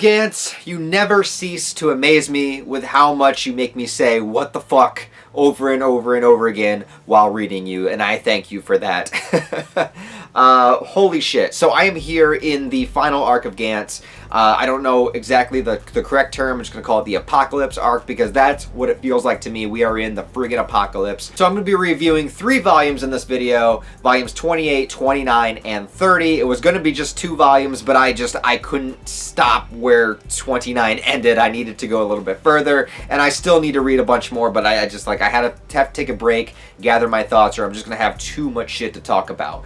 GANTZ, you never cease to amaze me with how much you make me say what the fuck over and over and over again while reading you, and I thank you for that. Holy shit. So I am here in the final arc of GANTZ. I don't know exactly the correct term. I'm just going to call it the Apocalypse arc because that's what it feels like to me. We are in the friggin' apocalypse. So I'm going to be reviewing 3 volumes in this video. Volumes 28, 29, and 30. It was going to be just 2 volumes, but I couldn't stop where 29 ended. I needed to go a little bit further, and I still need to read a bunch more, but I had to take a break, gather my thoughts, or I'm just going to have too much shit to talk about.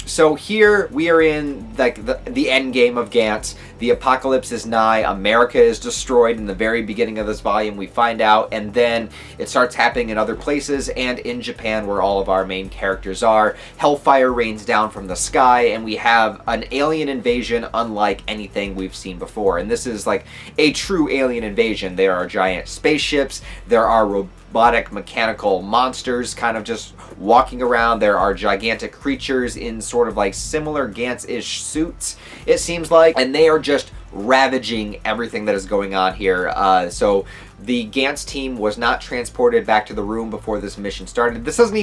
So here we are in like the end game of GANTZ. The apocalypse is nigh. America is destroyed in the very beginning of this volume, we find out, and then it starts happening in other places and in Japan where all of our main characters are. Hellfire rains down from the sky, and we have an alien invasion unlike anything we've seen before. And this is like a true alien invasion. There are giant spaceships, there are robotic mechanical monsters kind of just walking around. There are gigantic creatures in sort of like similar GANTZ-ish suits, it seems like, and they are just ravaging everything that is going on here. So the GANTZ team was not transported back to the room before this mission started. This isn't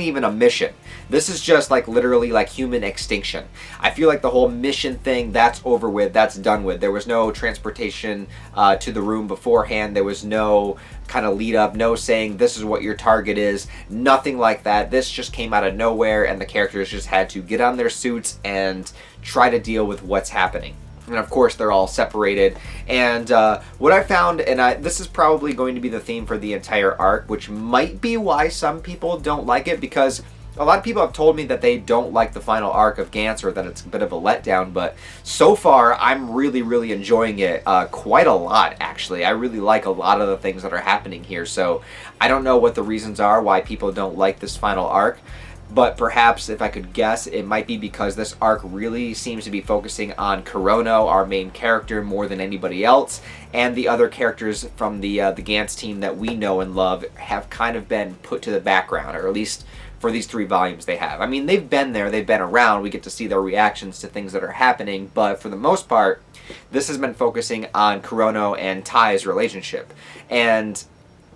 even a mission. This is just like literally like human extinction. I feel like the whole mission thing, that's over with, that's done with. There was no transportation to the room beforehand. There was no kind of lead up, no saying this is what your target is, nothing like that. This just came out of nowhere, and the characters just had to get on their suits and try to deal with what's happening. And of course they're all separated, and what I found, and this is probably going to be the theme for the entire arc, which might be why some people don't like it, because a lot of people have told me that they don't like the final arc of GANTZ, or that it's a bit of a letdown, but so far I'm really enjoying it quite a lot, actually. I really like a lot of the things that are happening here, so I don't know what the reasons are why people don't like this final arc. But perhaps, if I could guess, it might be because this arc really seems to be focusing on Kurono, our main character, more than anybody else, and the other characters from the GANTZ team that we know and love have kind of been put to the background, or at least for these 3 volumes they have. I mean, they've been there, they've been around, we get to see their reactions to things that are happening, but for the most part, this has been focusing on Kurono and Tae's relationship. And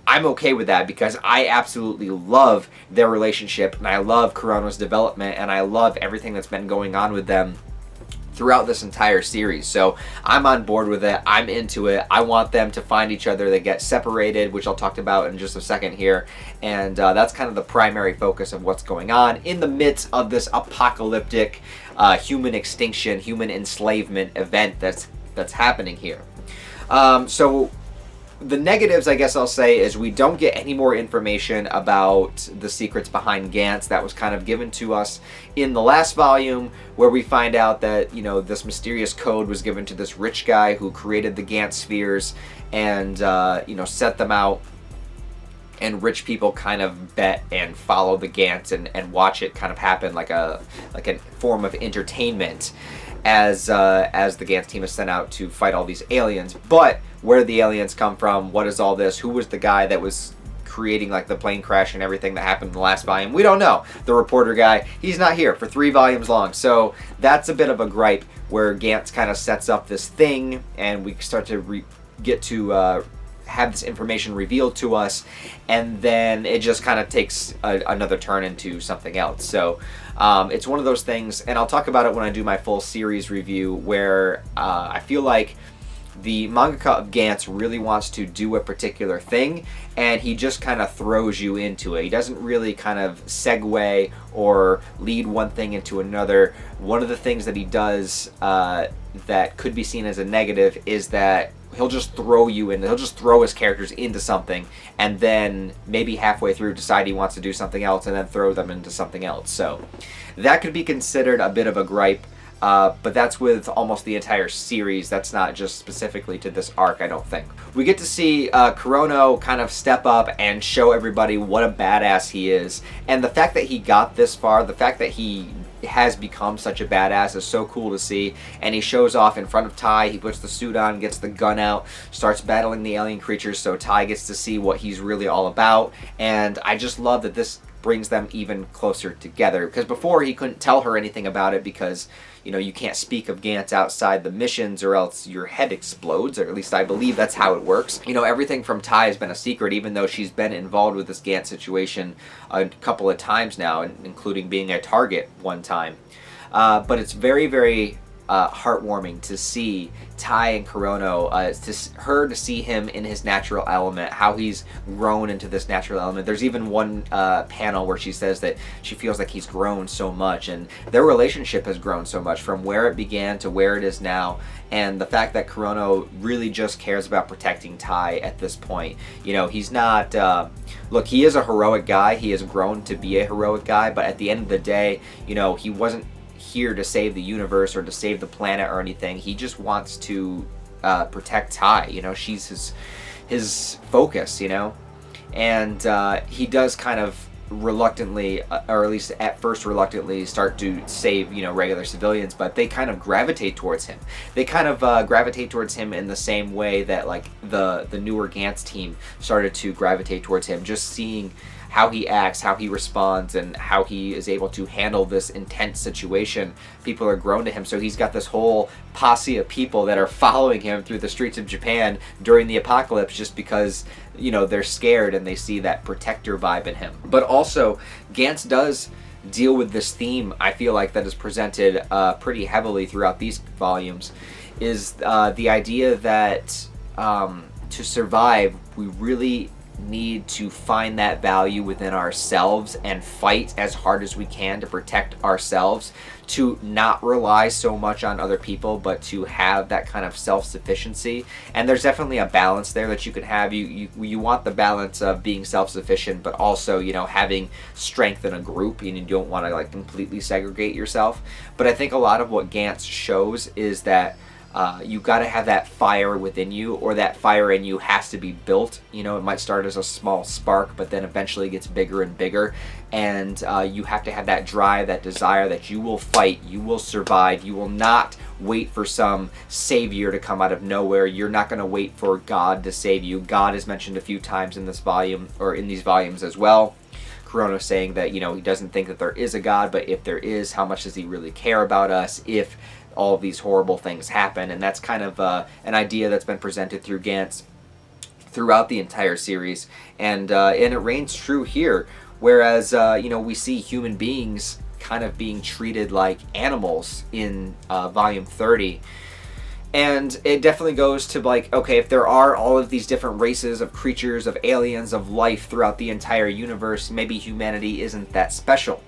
I'm okay with that because I absolutely love their relationship, and I love Kurono's development, and I love everything that's been going on with them throughout this entire series. So I'm on board with it. I'm into it. I want them to find each other. They get separated, which I'll talk about in just a second here, and that's kind of the primary focus of what's going on in the midst of this apocalyptic human extinction, human enslavement event that's happening here. So the negatives, I guess I'll say, is we don't get any more information about the secrets behind GANTZ that was kind of given to us in the last volume, where we find out that, you know, this mysterious code was given to this rich guy who created the GANTZ spheres and, you know, set them out, and rich people kind of bet and follow the GANTZ and watch it kind of happen like a form of entertainment as the GANTZ team is sent out to fight all these aliens. But where did the aliens come from? What is all this? Who was the guy that was creating like the plane crash and everything that happened in the last volume? We don't know. The reporter guy, he's not here for 3 volumes long. So that's a bit of a gripe, where GANTZ kind of sets up this thing, and we start to get to have this information revealed to us, and then it just kind of takes another turn into something else. So it's one of those things, and I'll talk about it when I do my full series review, where I feel like the mangaka of GANTZ really wants to do a particular thing, and he just kind of throws you into it. He doesn't really kind of segue or lead one thing into another. One of the things that he does that could be seen as a negative is that he'll just throw you in, he'll just throw his characters into something, and then maybe halfway through decide he wants to do something else, and then throw them into something else. So that could be considered a bit of a gripe. But that's with almost the entire series. That's not just specifically to this arc, I don't think. We get to see Kurono kind of step up and show everybody what a badass he is. And the fact that he got this far, the fact that he has become such a badass is so cool to see. And he shows off in front of Tae. He puts the suit on, gets the gun out, starts battling the alien creatures, so Tae gets to see what he's really all about. And I just love that this brings them even closer together. Because before, he couldn't tell her anything about it because, you know, you can't speak of GANTZ outside the missions or else your head explodes, or at least I believe that's how it works. You know, everything from Tae has been a secret, even though she's been involved with this GANTZ situation a couple of times now, including being a target one time. But it's very, very heartwarming to see Tae and Kurono, to see him in his natural element, how he's grown into this natural element. There's even one panel where she says that she feels like he's grown so much, and their relationship has grown so much from where it began to where it is now. And the fact that Kurono really just cares about protecting Tae at this point. You know, he's not, look, he is a heroic guy. He has grown to be a heroic guy, but at the end of the day, you know, he wasn't here to save the universe or to save the planet or anything. He just wants to protect Tae. You know, she's his focus, you know. And he does kind of reluctantly, or at least at first reluctantly, start to save, you know, regular civilians, but they kind of gravitate towards him. They kind of gravitate towards him in the same way that, like, the newer GANTZ team started to gravitate towards him, just seeing how he acts, how he responds, and how he is able to handle this intense situation. People are grown to him, so he's got this whole posse of people that are following him through the streets of Japan during the apocalypse just because, you know, they're scared and they see that protector vibe in him. But also, GANTZ does deal with this theme, I feel like, that is presented pretty heavily throughout these volumes, is the idea that to survive, we really need to find that value within ourselves and fight as hard as we can to protect ourselves, to not rely so much on other people, but to have that kind of self-sufficiency. And there's definitely a balance there that you can have. You want the balance of being self-sufficient, but also, you know, having strength in a group, and you don't want to, like, completely segregate yourself. But I think a lot of what GANTZ shows is that you got to have that fire within you, or that fire in you has to be built. You know, it might start as a small spark, but then eventually gets bigger and bigger. And you have to have that drive, that desire that you will fight, you will survive, you will not wait for some savior to come out of nowhere. You're not going to wait for God to save you. God is mentioned a few times in this volume, or in these volumes as well. Kurono saying that, you know, he doesn't think that there is a God, but if there is, how much does he really care about us if all of these horrible things happen? And that's kind of an idea that's been presented through GANTZ throughout the entire series, and it reigns true here. Whereas you know, we see human beings kind of being treated like animals in volume 30. And it definitely goes to, like, okay, if there are all of these different races of creatures, of aliens, of life throughout the entire universe, maybe humanity isn't that special.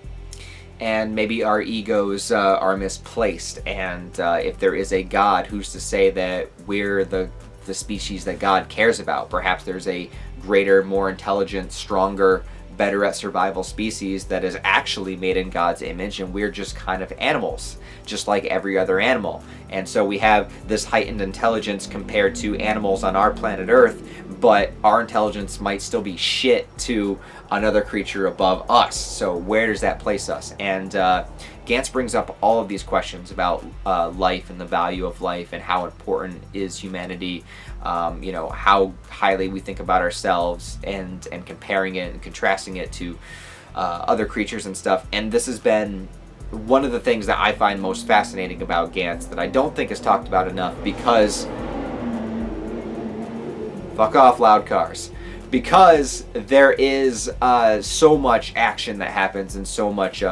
And maybe our egos are misplaced. And if there is a God, who's to say that we're the species that God cares about? Perhaps there's a greater, more intelligent, stronger, better at survival species that is actually made in God's image, and we're just kind of animals, just like every other animal. And so we have this heightened intelligence compared to animals on our planet Earth, but our intelligence might still be shit to another creature above us. So where does that place us? And GANTZ brings up all of these questions about life and the value of life, and how important is humanity, you know, how highly we think about ourselves, and comparing it and contrasting it to other creatures and stuff. And this has been one of the things that I find most fascinating about GANTZ, that I don't think is talked about enough, because fuck off, loud cars. Because there is so much action that happens, and so much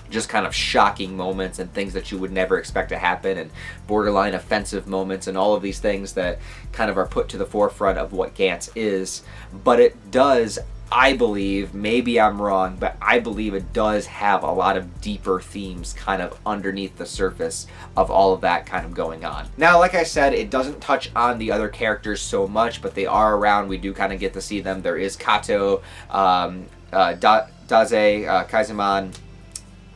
just kind of shocking moments, and things that you would never expect to happen, and borderline offensive moments, and all of these things that kind of are put to the forefront of what GANTZ is. But it does, I believe, maybe I'm wrong, but I believe it does have a lot of deeper themes kind of underneath the surface of all of that kind of going on. Now, like I said, it doesn't touch on the other characters so much, but they are around. We do kind of get to see them. There is Kato, Daze, Kaizaman,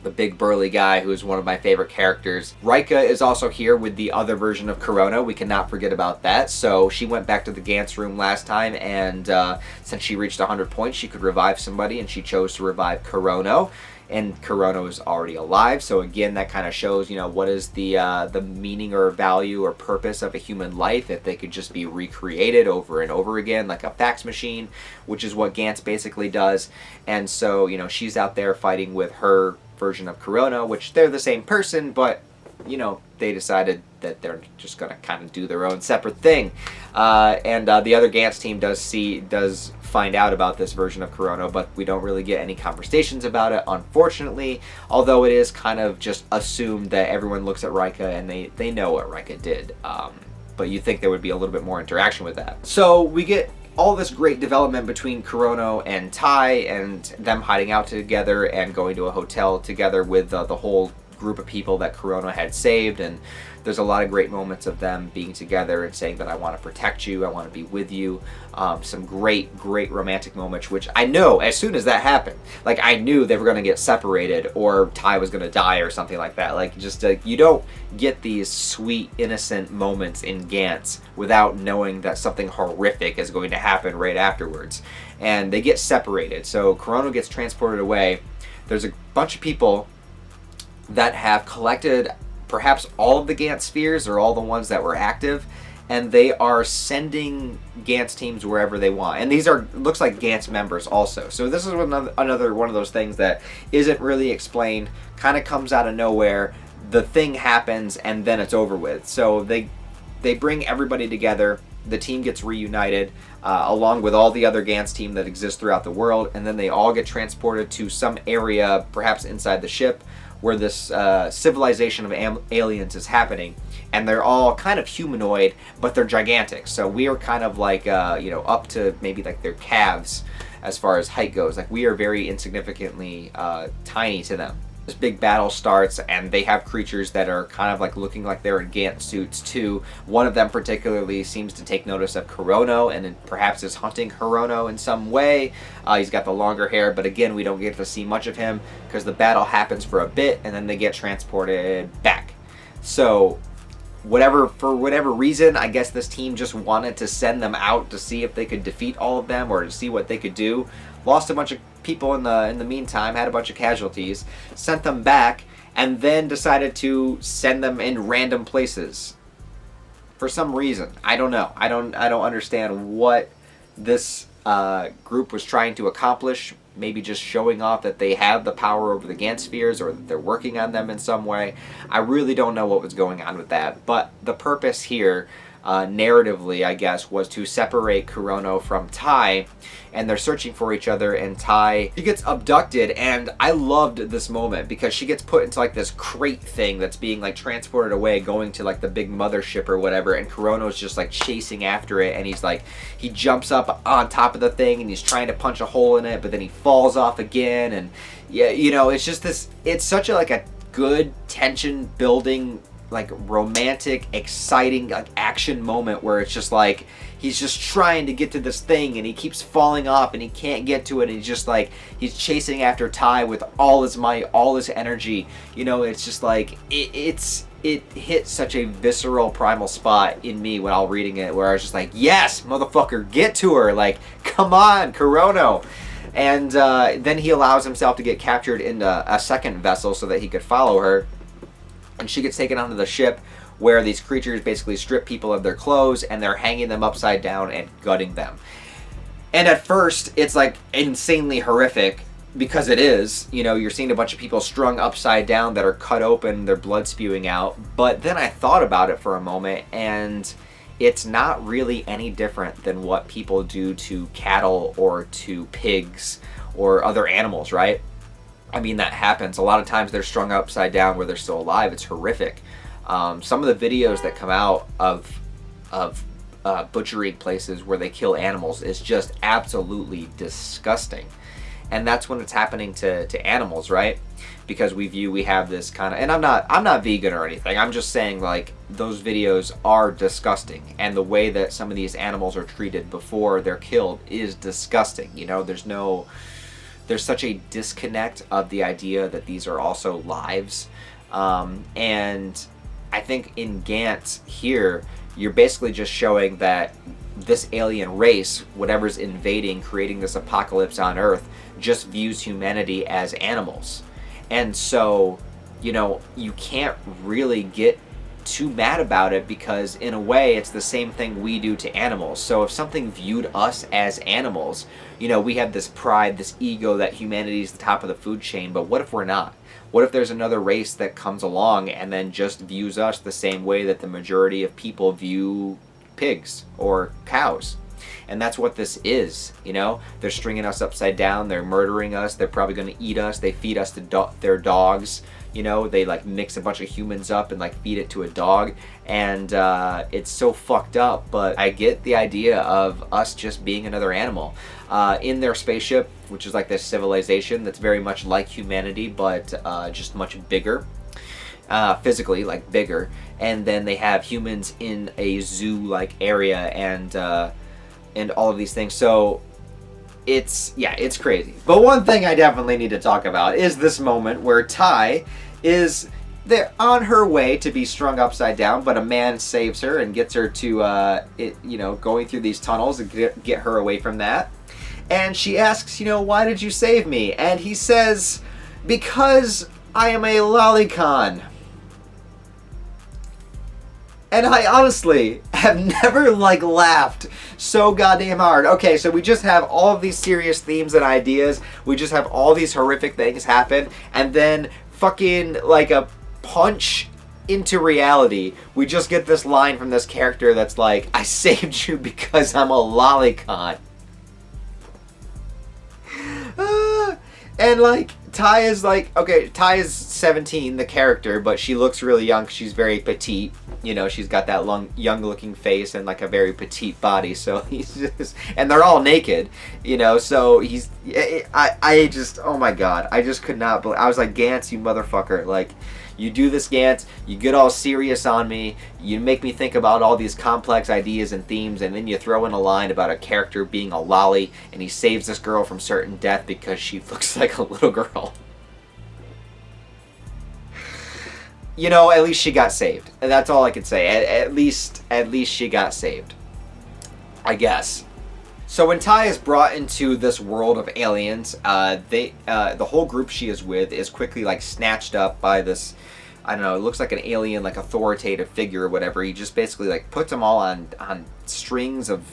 the big burly guy who is one of my favorite characters. Rika is also here with the other version of Kurono. We cannot forget about that. So she went back to the GANTZ room last time, and since she reached 100 points, she could revive somebody, and she chose to revive Kurono. and Kurono is already alive. So again, that kind of shows, you know, what is the meaning or value or purpose of a human life if they could just be recreated over and over again like a fax machine, which is what GANTZ basically does. And so, you know, she's out there fighting with her version of Kurono, which they're the same person, but, you know, they decided that they're just going to kind of do their own separate thing. And the other GANTZ team does find out about this version of Kurono, but we don't really get any conversations about it, unfortunately, although it is kind of just assumed that everyone looks at Rika and they know what Rika did. But you think there would be a little bit more interaction with that. So we get all this great development between Kurono and Tae, and them hiding out together and going to a hotel together with the whole group of people that Kurono had saved. And there's a lot of great moments of them being together and saying that I want to protect you, I want to be with you. Some great romantic moments, which I know as soon as that happened, like I knew they were going to get separated or Tae was going to die or something like that. Like just you don't get these sweet innocent moments in GANTZ without knowing that something horrific is going to happen right afterwards. And they get separated, so Kurono gets transported away. There's a bunch of people that have collected perhaps all of the GANTZ spheres or all the ones that were active, and they are sending GANTZ teams wherever they want. And these are, looks like GANTZ members also. So this is another one of those things that isn't really explained, kind of comes out of nowhere. The thing happens and then it's over with. So they bring everybody together. The team gets reunited along with all the other GANTZ team that exists throughout the world, and then they all get transported to some area, perhaps inside the ship, where this civilization of aliens is happening, and they're all kind of humanoid, but they're gigantic. So we are kind of like, you know, up to maybe like their calves as far as height goes. Like we are very insignificantly tiny to them. This big battle starts, and they have creatures that are kind of like looking like they're in GANTZ suits too. One of them particularly seems to take notice of Kurono and perhaps is hunting Kurono in some way. He's got the longer hair, but again, we don't get to see much of him because the battle happens for a bit and then they get transported back. So for whatever reason, I guess this team just wanted to send them out to see if they could defeat all of them or to see what they could do. Lost a bunch of people in the meantime, had a bunch of casualties, sent them back, and then decided to send them in random places for some reason. I don't know. I don't understand what this group was trying to accomplish. Maybe just showing off that they have the power over the GANTZ spheres, or that they're working on them in some way. I really don't know what was going on with that. But the purpose here, narratively, I guess, was to separate Kurono from Tae, and they're searching for each other, and Tae, she gets abducted, and I loved this moment because she gets put into like this crate thing that's being like transported away, going to like the big mothership or whatever, and Kurono's just like chasing after it, and he's like, he jumps up on top of the thing and he's trying to punch a hole in it, but then he falls off again. And yeah, you know, it's just this, it's such a like a good tension building, like romantic, exciting, like action moment where it's just like he's just trying to get to this thing and he keeps falling off and he can't get to it, and he's just like, he's chasing after Tae with all his might, all his energy. You know, it's just like it hit such a visceral primal spot in me when I was reading it, where I was just like, yes, motherfucker, get to her, like, come on, Kurono. And then he allows himself to get captured in a second vessel so that he could follow her. And she gets taken onto the ship, where these creatures basically strip people of their clothes and they're hanging them upside down and gutting them. And at first, it's like insanely horrific, because it is. You know, you're seeing a bunch of people strung upside down that are cut open, their blood spewing out. But then I thought about it for a moment, and it's not really any different than what people do to cattle or to pigs or other animals, right? I mean, that happens. A lot of times they're strung upside down where they're still alive. It's horrific. Some of the videos that come out of butchering places where they kill animals is just absolutely disgusting. And that's when it's happening to animals, right? Because we have this kind of, and I'm not vegan or anything. I'm just saying, like, those videos are disgusting, and the way that some of these animals are treated before they're killed is disgusting. You know, there's such a disconnect of the idea that these are also lives. And I think in GANTZ here, you're basically just showing that this alien race, whatever's invading, creating this apocalypse on Earth, just views humanity as animals. And so, you know, you can't really get too mad about it, because in a way it's the same thing we do to animals. So if something viewed us as animals, you know, we have this pride, this ego that humanity is the top of the food chain, but what if we're not? What if there's another race that comes along and then just views us the same way that the majority of people view pigs or cows? And that's what this is, you know? They're stringing us upside down, they're murdering us, they're probably going to eat us, they feed us to their dogs. You know, they like mix a bunch of humans up and like feed it to a dog, and it's so fucked up. But I get the idea of us just being another animal in their spaceship, which is like this civilization that's very much like humanity, but just much bigger, physically, like bigger. And then they have humans in a zoo-like area, and all of these things. So it's crazy. But one thing I definitely need to talk about is this moment where Tae is there on her way to be strung upside down, but a man saves her and gets her to going through these tunnels and get her away from that. And she asks, you know, why did you save me? And he says, because I am a lolicon. And I honestly have never, like, laughed so goddamn hard. Okay, so we just have all of these serious themes and ideas. We just have all these horrific things happen. And then fucking, like, a punch into reality. We just get this line from this character that's like, I saved you because I'm a lolicon. And, like, Tae is, like, okay, Tae is 17, the character, but she looks really young. She's very petite. You know, she's got that young-looking face and, like, a very petite body. So he's just... And they're all naked, you know, so he's... I just... Oh, my God. I just could not believe... I was like, GANTZ, you motherfucker. Like, you do this, GANTZ, you get all serious on me, you make me think about all these complex ideas and themes, and then you throw in a line about a character being a lolly, and he saves this girl from certain death because she looks like a little girl. You know, at least she got saved. And that's all I can say. At least she got saved, I guess. So when Tae is brought into this world of aliens, the whole group she is with is quickly, like, snatched up by this, I don't know, it looks like an alien, like, authoritative figure or whatever. He just basically, like, puts them all on strings of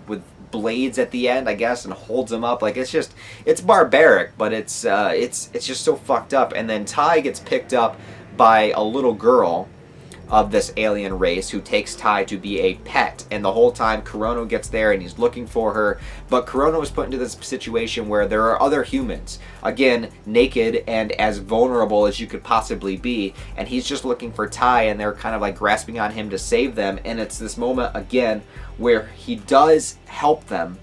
with blades at the end, I guess, and holds them up. Like, it's barbaric, but it's just so fucked up. And then Tae gets picked up by a little girl of this alien race who takes Tae to be a pet. And the whole time Kurono gets there and he's looking for her, but Kurono is put into this situation where there are other humans, again, naked and as vulnerable as you could possibly be, and he's just looking for Tae, and they're kind of like grasping on him to save them. And it's this moment again where he does help them,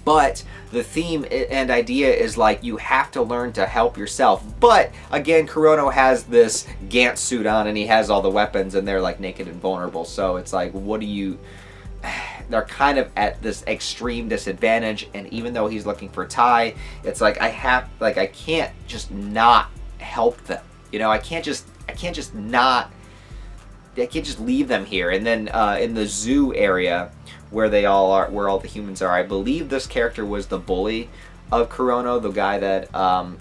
but the theme and idea is like, you have to learn to help yourself. But again, Kurono has this GANTZ suit on and he has all the weapons, and they're like naked and vulnerable. So it's like, what do you... They're kind of at this extreme disadvantage, and even though he's looking for Tae, it's like, I can't just not help them. You know, I can't just leave them here. And then in the zoo area where they all are, where all the humans are, I believe this character was the bully of Kurono, the guy that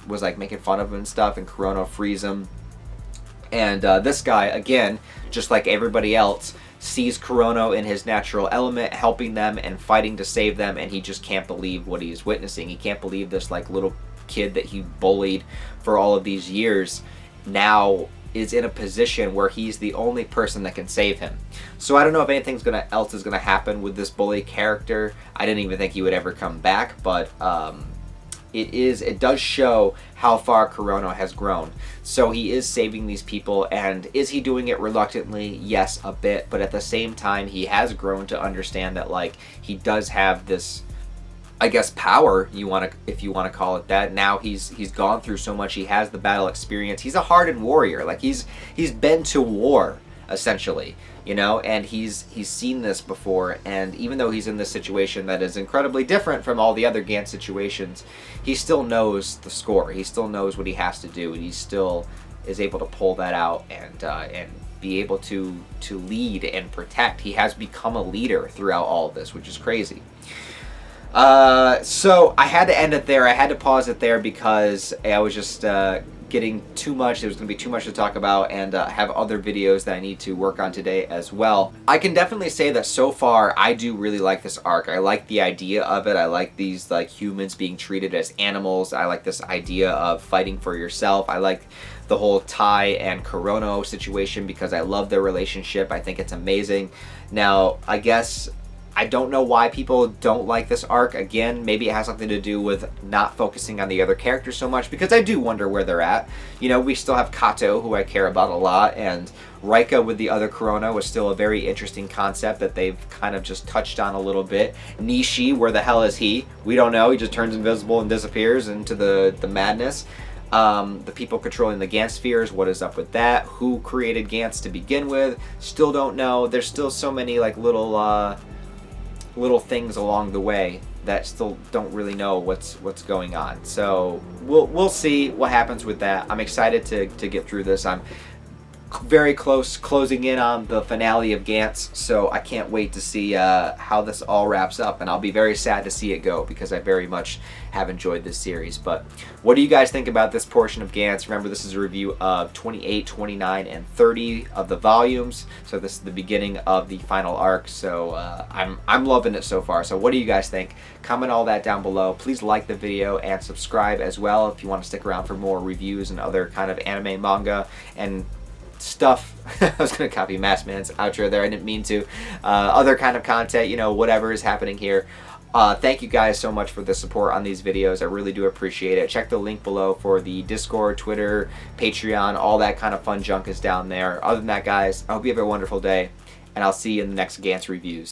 was like making fun of him and stuff, and Kurono frees him. And this guy, again, just like everybody else, sees Kurono in his natural element, helping them and fighting to save them, and he just can't believe what he's witnessing. He can't believe this like little kid that he bullied for all of these years now is in a position where he's the only person that can save him. So I don't know if anything else is gonna happen with this bully character. I didn't even think he would ever come back, but it does show how far Kurono has grown. So he is saving these people, and is he doing it reluctantly? Yes, a bit, but at the same time, he has grown to understand that, like, he does have this, I guess, power, if you want to call it that. Now he's gone through so much, he has the battle experience. He's a hardened warrior. Like, he's been to war, essentially, you know, and he's seen this before. And even though he's in this situation that is incredibly different from all the other GANTZ situations, he still knows the score. He still knows what he has to do, and he still is able to pull that out and be able to lead and protect. He has become a leader throughout all of this, which is crazy. So I had to end it there. I had to pause it there because I was just getting too much. It was going to be too much to talk about, and have other videos that I need to work on today as well. I can definitely say that so far I do really like this arc. I like the idea of it. I like these like humans being treated as animals. I like this idea of fighting for yourself. I like the whole Tae and Kurono situation because I love their relationship. I think it's amazing. Now, I guess I don't know why people don't like this arc. Again, maybe it has something to do with not focusing on the other characters so much, because I do wonder where they're at. You know, we still have Kato, who I care about a lot, and Rika with the other Kurono was still a very interesting concept that they've kind of just touched on a little bit. Nishi, where the hell is he? We don't know. He just turns invisible and disappears into the madness. The people controlling the GANTZ spheres, what is up with that? Who created GANTZ to begin with? Still don't know. There's still so many like little things along the way that still don't really know what's going on. So we'll see what happens with that. I'm excited to get through this. I'm very close closing in on the finale of GANTZ, so I can't wait to see how this all wraps up, and I'll be very sad to see it go because I very much have enjoyed this series. But what do you guys think about this portion of GANTZ? Remember, this is a review of 28, 29, and 30 of the volumes, so this is the beginning of the final arc. So I'm loving it so far. So what do you guys think? Comment all that down below. Please like the video and subscribe as well if you want to stick around for more reviews and other kind of anime, manga, and stuff. I was going to copy Maskman's outro there. I didn't mean to. Other kind of content, you know, whatever is happening here. Thank you guys so much for the support on these videos. I really do appreciate it. Check the link below for the Discord, Twitter, Patreon. All that kind of fun junk is down there. Other than that, guys, I hope you have a wonderful day, and I'll see you in the next GANTZ reviews.